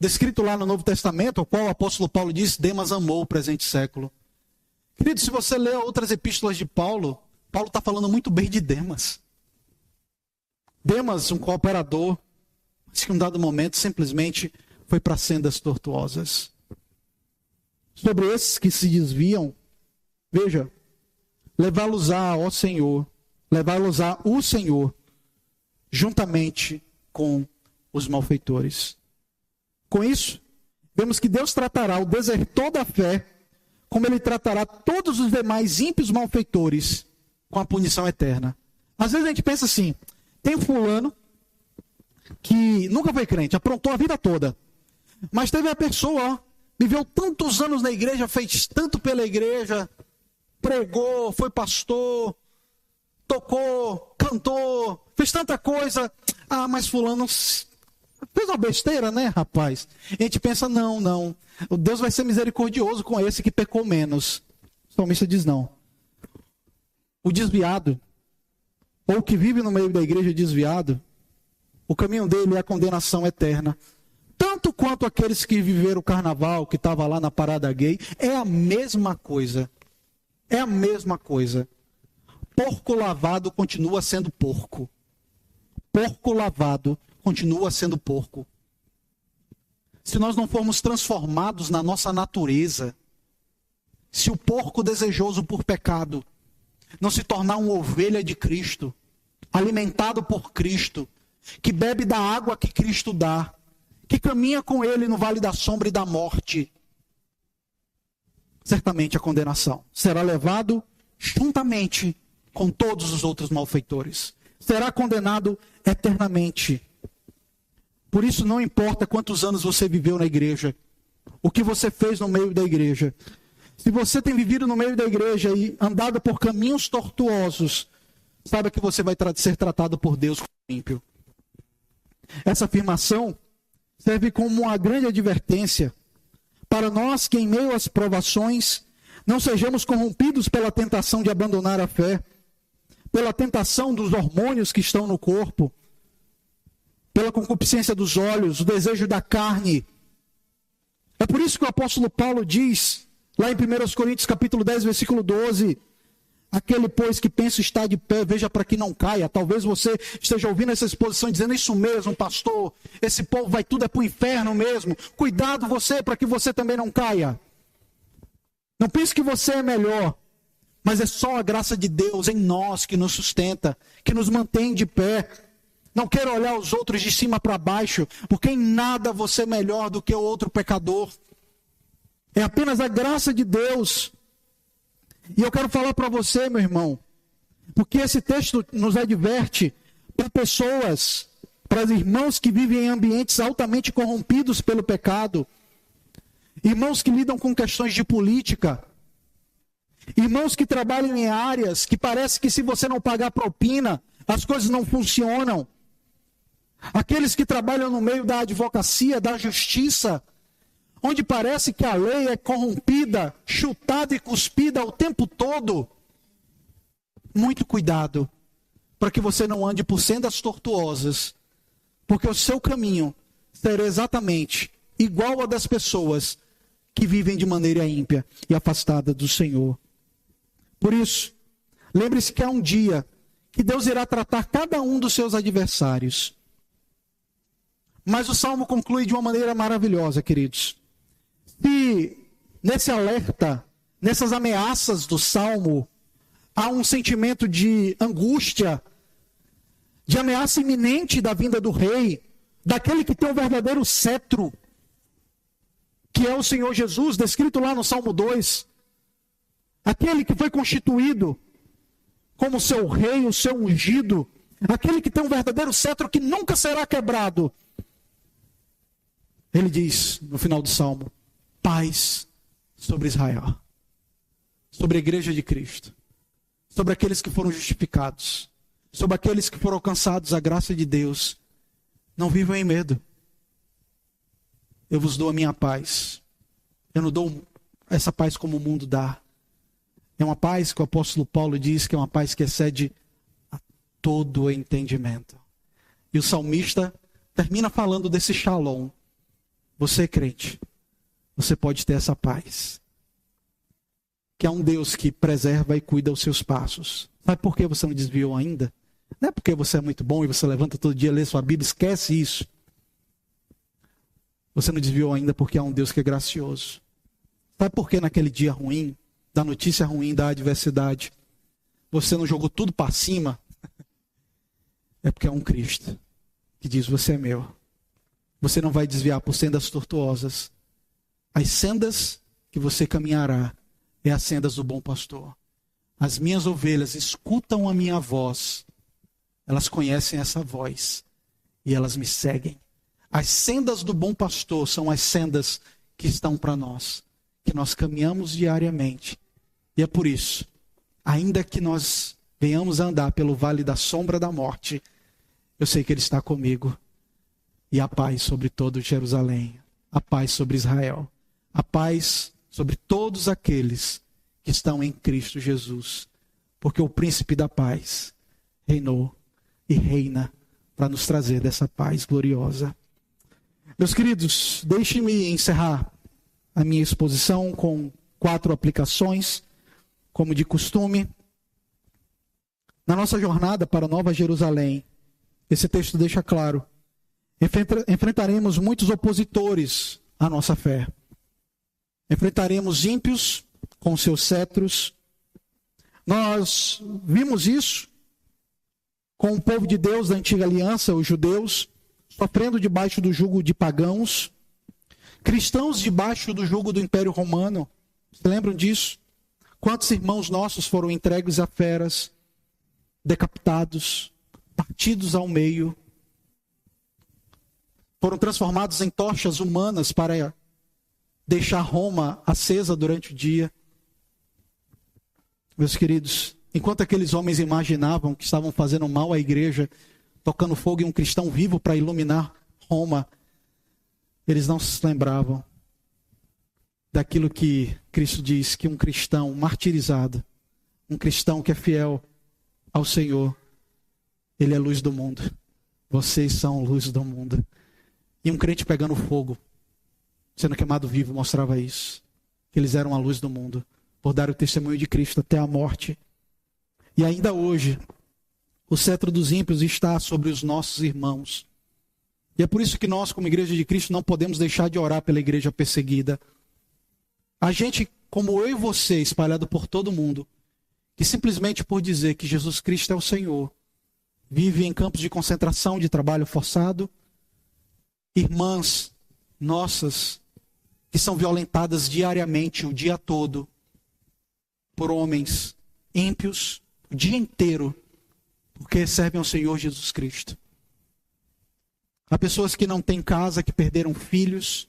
Descrito lá no Novo Testamento, ao qual o apóstolo Paulo diz: Demas amou o presente século. Querido, se você ler outras epístolas de Paulo, Paulo está falando muito bem de Demas. Demas, um cooperador, mas que em um dado momento simplesmente foi para sendas tortuosas. Sobre esses que se desviam, veja, levá-los-á ao Senhor, levá-los-á o Senhor, juntamente com os malfeitores. Com isso, vemos que Deus tratará o desertor da fé como ele tratará todos os demais ímpios malfeitores com a punição eterna. Às vezes a gente pensa assim, tem fulano que nunca foi crente, aprontou a vida toda, mas teve a pessoa, viveu tantos anos na igreja, fez tanto pela igreja, pregou, foi pastor, tocou, cantou, fez tanta coisa. Ah, mas fulano fez uma besteira, né, rapaz? E a gente pensa, não. Deus vai ser misericordioso com esse que pecou menos. O salmista diz não. O desviado, ou que vive no meio da igreja desviado, o caminho dele é a condenação eterna. Tanto quanto aqueles que viveram o carnaval, que estava lá na parada gay, é a mesma coisa. É a mesma coisa. Porco lavado continua sendo porco. Porco lavado continua sendo porco. Se nós não formos transformados na nossa natureza, se o porco desejoso por pecado não se tornar uma ovelha de Cristo, alimentado por Cristo, que bebe da água que Cristo dá, que caminha com Ele no vale da sombra e da morte, certamente a condenação será levado juntamente com todos os outros malfeitores. Será condenado eternamente. Por isso não importa quantos anos você viveu na igreja, o que você fez no meio da igreja. Se você tem vivido no meio da igreja e andado por caminhos tortuosos, saiba que você vai ser tratado por Deus como ímpio. Essa afirmação serve como uma grande advertência para nós que em meio às provações não sejamos corrompidos pela tentação de abandonar a fé, pela tentação dos hormônios que estão no corpo, pela concupiscência dos olhos, o desejo da carne. É por isso que o apóstolo Paulo diz, lá em 1 Coríntios capítulo 10, versículo 12, aquele, pois, que pensa estar de pé, veja para que não caia. Talvez você esteja ouvindo essa exposição dizendo, isso mesmo, pastor, esse povo vai tudo para o inferno mesmo. Cuidado você, para que você também não caia. Não pense que você é melhor, mas é só a graça de Deus em nós que nos sustenta, que nos mantém de pé. Não quero olhar os outros de cima para baixo, porque em nada você é melhor do que o outro pecador. É apenas a graça de Deus. E eu quero falar para você, meu irmão, porque esse texto nos adverte para pessoas, para irmãos que vivem em ambientes altamente corrompidos pelo pecado, irmãos que lidam com questões de política, irmãos que trabalham em áreas que parece que se você não pagar propina, as coisas não funcionam. Aqueles que trabalham no meio da advocacia, da justiça, onde parece que a lei é corrompida, chutada e cuspida o tempo todo. Muito cuidado, para que você não ande por sendas tortuosas, porque o seu caminho será exatamente igual ao das pessoas que vivem de maneira ímpia e afastada do Senhor. Por isso, lembre-se que há um dia que Deus irá tratar cada um dos seus adversários. Mas o Salmo conclui de uma maneira maravilhosa, queridos. Se nesse alerta, nessas ameaças do Salmo, há um sentimento de angústia, de ameaça iminente da vinda do rei, daquele que tem o verdadeiro cetro, que é o Senhor Jesus, descrito lá no Salmo 2, aquele que foi constituído como seu rei, o seu ungido, aquele que tem um verdadeiro cetro que nunca será quebrado. Ele diz, no final do Salmo, paz sobre Israel, sobre a igreja de Cristo, sobre aqueles que foram justificados, sobre aqueles que foram alcançados a graça de Deus. Não vivam em medo. Eu vos dou a minha paz. Eu não dou essa paz como o mundo dá. É uma paz que o apóstolo Paulo diz que é uma paz que excede a todo o entendimento. E o salmista termina falando desse shalom. Você, crente, você pode ter essa paz. Que há um Deus que preserva e cuida os seus passos. Sabe por que você não desviou ainda? Não é porque você é muito bom e você levanta todo dia e lê sua Bíblia, esquece isso. Você não desviou ainda porque há um Deus que é gracioso. Sabe por que naquele dia ruim, da notícia ruim, da adversidade, você não jogou tudo para cima? É porque há um Cristo que diz: você é meu. Você não vai desviar por sendas tortuosas. As sendas que você caminhará é as sendas do bom pastor. As minhas ovelhas escutam a minha voz. Elas conhecem essa voz e elas me seguem. As sendas do bom pastor são as sendas que estão para nós, que nós caminhamos diariamente. E é por isso, ainda que nós venhamos a andar pelo vale da sombra da morte, eu sei que Ele está comigo. E a paz sobre todo Jerusalém, a paz sobre Israel, a paz sobre todos aqueles que estão em Cristo Jesus. Porque o príncipe da paz reinou e reina para nos trazer dessa paz gloriosa. Meus queridos, deixem-me encerrar a minha exposição com 4 aplicações, como de costume. Na nossa jornada para Nova Jerusalém, esse texto deixa claro, enfrentaremos muitos opositores à nossa fé. Enfrentaremos ímpios com seus cetros. Nós vimos isso com o povo de Deus da antiga aliança, os judeus, sofrendo debaixo do jugo de pagãos. Cristãos debaixo do jugo do Império Romano. Se lembram disso? Quantos irmãos nossos foram entregues a feras, decapitados, partidos ao meio, foram transformados em tochas humanas para deixar Roma acesa durante o dia. Meus queridos, enquanto aqueles homens imaginavam que estavam fazendo mal à igreja, tocando fogo em um cristão vivo para iluminar Roma, eles não se lembravam daquilo que Cristo diz, que um cristão martirizado, um cristão que é fiel ao Senhor, ele é luz do mundo. Vocês são luz do mundo. E um crente pegando fogo, sendo queimado vivo, mostrava isso. Que eles eram a luz do mundo, por dar o testemunho de Cristo até a morte. E ainda hoje, o cetro dos ímpios está sobre os nossos irmãos. E é por isso que nós, como Igreja de Cristo, não podemos deixar de orar pela igreja perseguida. A gente, como eu e você, espalhado por todo mundo, que simplesmente por dizer que Jesus Cristo é o Senhor, vive em campos de concentração, de trabalho forçado. Irmãs nossas que são violentadas diariamente, o dia todo, por homens ímpios, o dia inteiro, porque servem ao Senhor Jesus Cristo. Há pessoas que não têm casa, que perderam filhos,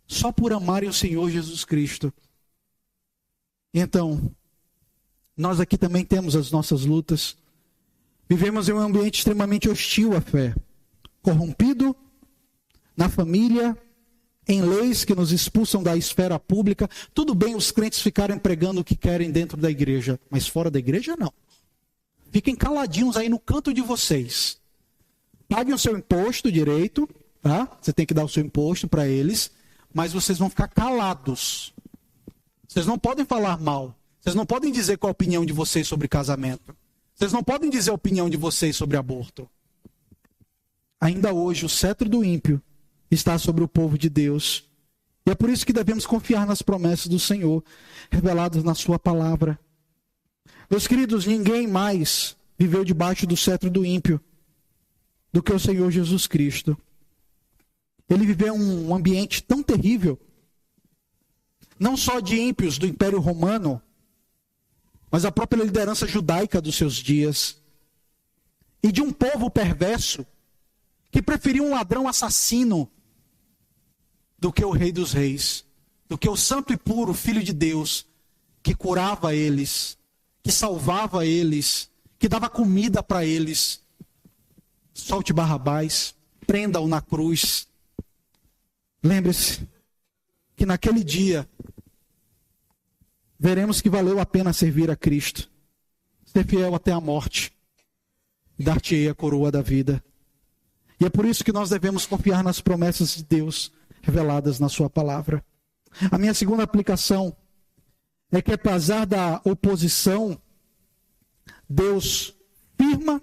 só por amarem o Senhor Jesus Cristo. Então, nós aqui também temos as nossas lutas. Vivemos em um ambiente extremamente hostil à fé, corrompido na família, em leis que nos expulsam da esfera pública. Tudo bem os crentes ficarem pregando o que querem dentro da igreja, mas fora da igreja não. Fiquem caladinhos aí no canto de vocês. Paguem o seu imposto direito, tá? Você tem que dar o seu imposto para eles, mas vocês vão ficar calados. Vocês não podem falar mal. Vocês não podem dizer qual a opinião de vocês sobre casamento. Vocês não podem dizer a opinião de vocês sobre aborto. Ainda hoje o cetro do ímpio está sobre o povo de Deus. E é por isso que devemos confiar nas promessas do Senhor, reveladas na sua palavra. Meus queridos, ninguém mais viveu debaixo do cetro do ímpio do que o Senhor Jesus Cristo. Ele viveu um ambiente tão terrível, não só de ímpios do Império Romano, mas a própria liderança judaica dos seus dias, e de um povo perverso, que preferia um ladrão assassino do que o Rei dos Reis, do que o santo e puro Filho de Deus, que curava eles, que salvava eles, que dava comida para eles. Solte Barrabás, prenda-o na cruz. Lembre-se que naquele dia veremos que valeu a pena servir a Cristo, ser fiel até a morte, dar-te-ei a coroa da vida. E é por isso que nós devemos confiar nas promessas de Deus reveladas na sua palavra. A minha segunda aplicação é que, apesar da oposição, Deus firma,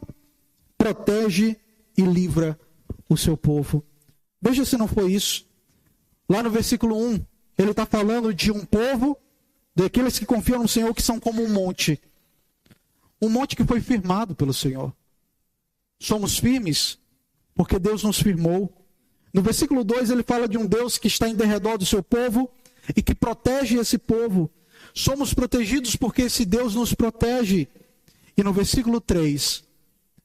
protege e livra o seu povo. Veja se não foi isso. Lá no versículo 1, ele está falando de um povo, daqueles que confiam no Senhor, que são como um monte que foi firmado pelo Senhor. Somos firmes porque Deus nos firmou. No versículo 2 ele fala de um Deus que está em derredor do seu povo e que protege esse povo. Somos protegidos porque esse Deus nos protege. E no versículo 3,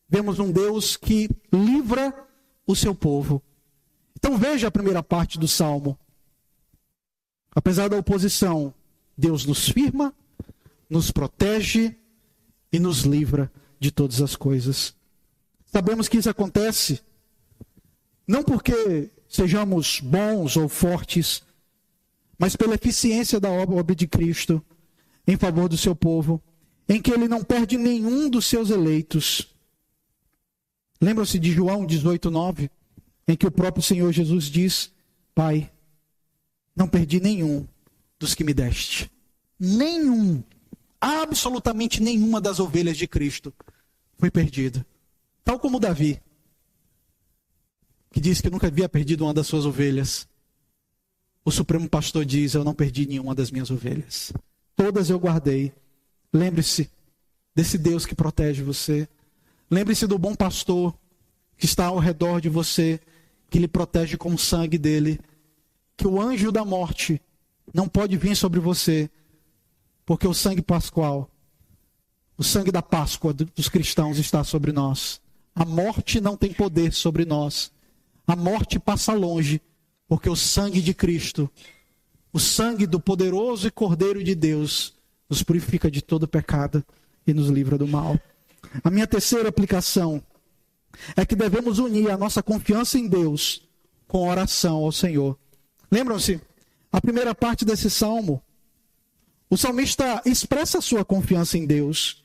vemos um Deus que livra o seu povo. Então veja a primeira parte do Salmo. Apesar da oposição, Deus nos firma, nos protege e nos livra de todas as coisas. Sabemos que isso acontece não porque sejamos bons ou fortes, mas pela eficiência da obra de Cristo em favor do seu povo, em que ele não perde nenhum dos seus eleitos. Lembram-se de João 18:9, em que o próprio Senhor Jesus diz: Pai, não perdi nenhum dos que me deste. Nenhum, absolutamente nenhuma das ovelhas de Cristo foi perdida. Tal como Davi, que disse que nunca havia perdido uma das suas ovelhas. O Supremo Pastor diz: eu não perdi nenhuma das minhas ovelhas. Todas eu guardei. Lembre-se desse Deus que protege você. Lembre-se do bom pastor que está ao redor de você, que lhe protege com o sangue dele. Que o anjo da morte não pode vir sobre você, porque o sangue pascual, o sangue da Páscoa dos cristãos está sobre nós. A morte não tem poder sobre nós. A morte passa longe, porque o sangue de Cristo, o sangue do poderoso e Cordeiro de Deus, nos purifica de todo pecado e nos livra do mal. A minha terceira aplicação é que devemos unir a nossa confiança em Deus com oração ao Senhor. Lembram-se? A primeira parte desse salmo, o salmista expressa a sua confiança em Deus.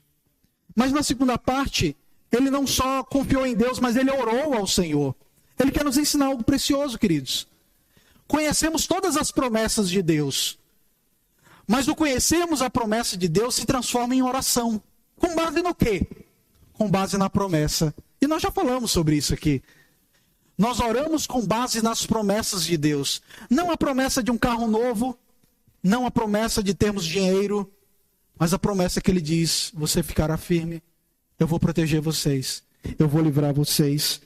Mas na segunda parte, ele não só confiou em Deus, mas ele orou ao Senhor. Ele quer nos ensinar algo precioso, queridos. Conhecemos todas as promessas de Deus, mas o conhecermos a promessa de Deus se transforma em oração. Com base no quê? Com base na promessa. E nós já falamos sobre isso aqui. Nós oramos com base nas promessas de Deus. Não a promessa de um carro novo, não a promessa de termos dinheiro, mas a promessa que ele diz: você ficará firme, eu vou proteger vocês, eu vou livrar vocês.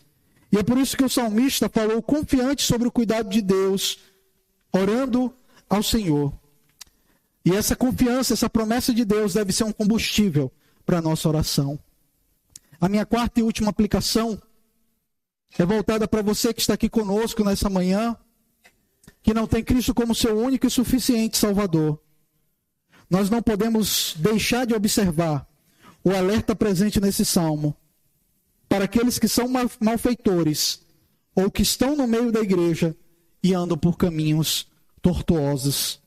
E é por isso que o salmista falou confiante sobre o cuidado de Deus, orando ao Senhor. E essa confiança, essa promessa de Deus deve ser um combustível para a nossa oração. A minha quarta e última aplicação é voltada para você que está aqui conosco nessa manhã, que não tem Cristo como seu único e suficiente Salvador. Nós não podemos deixar de observar o alerta presente nesse salmo para aqueles que são malfeitores ou que estão no meio da igreja e andam por caminhos tortuosos.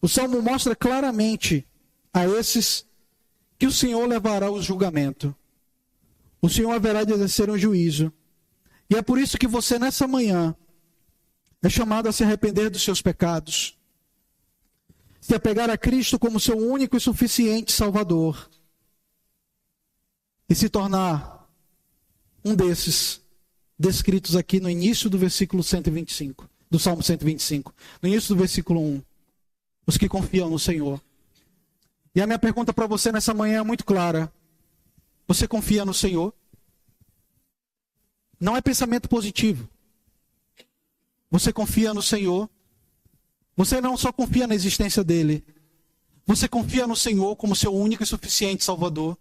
O salmo mostra claramente a esses que o Senhor levará o julgamento. O Senhor haverá de exercer um juízo. E é por isso que você nessa manhã é chamado a se arrepender dos seus pecados, se apegar a Cristo como seu único e suficiente Salvador e se tornar um desses descritos aqui no início do versículo 125, do Salmo 125, no início do versículo 1, os que confiam no Senhor. E a minha pergunta para você nessa manhã é muito clara: você confia no Senhor? Não é pensamento positivo. Você confia no Senhor? Você não só confia na existência dele, você confia no Senhor como seu único e suficiente Salvador.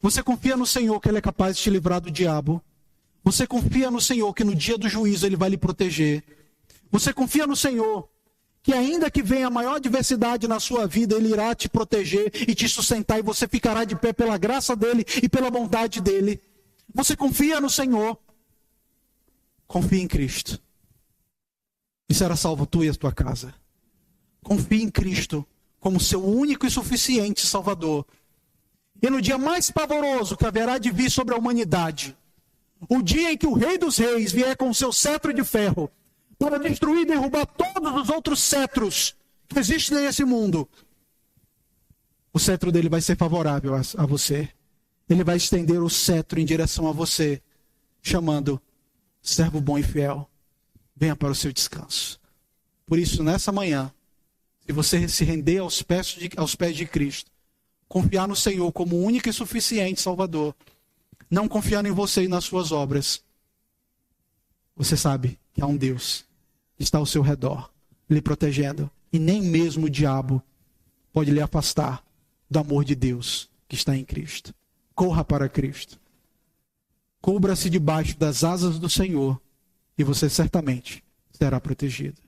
Você confia no Senhor que ele é capaz de te livrar do diabo. Você confia no Senhor que no dia do juízo ele vai lhe proteger. Você confia no Senhor que ainda que venha a maior adversidade na sua vida, ele irá te proteger e te sustentar e você ficará de pé pela graça dele e pela bondade dele. Você confia no Senhor? Confie em Cristo e será salvo tu e a tua casa. Confie em Cristo como seu único e suficiente Salvador. E no dia mais pavoroso que haverá de vir sobre a humanidade, o dia em que o Rei dos Reis vier com o seu cetro de ferro para destruir e derrubar todos os outros cetros que existem nesse mundo, o cetro dele vai ser favorável a você. Ele vai estender o cetro em direção a você, chamando: servo bom e fiel, venha para o seu descanso. Por isso, nessa manhã, se você se render aos pés de Cristo, confiar no Senhor como único e suficiente Salvador, não confiar em você e nas suas obras, você sabe que há um Deus que está ao seu redor, lhe protegendo. E nem mesmo o diabo pode lhe afastar do amor de Deus que está em Cristo. Corra para Cristo. Cubra-se debaixo das asas do Senhor e você certamente será protegido.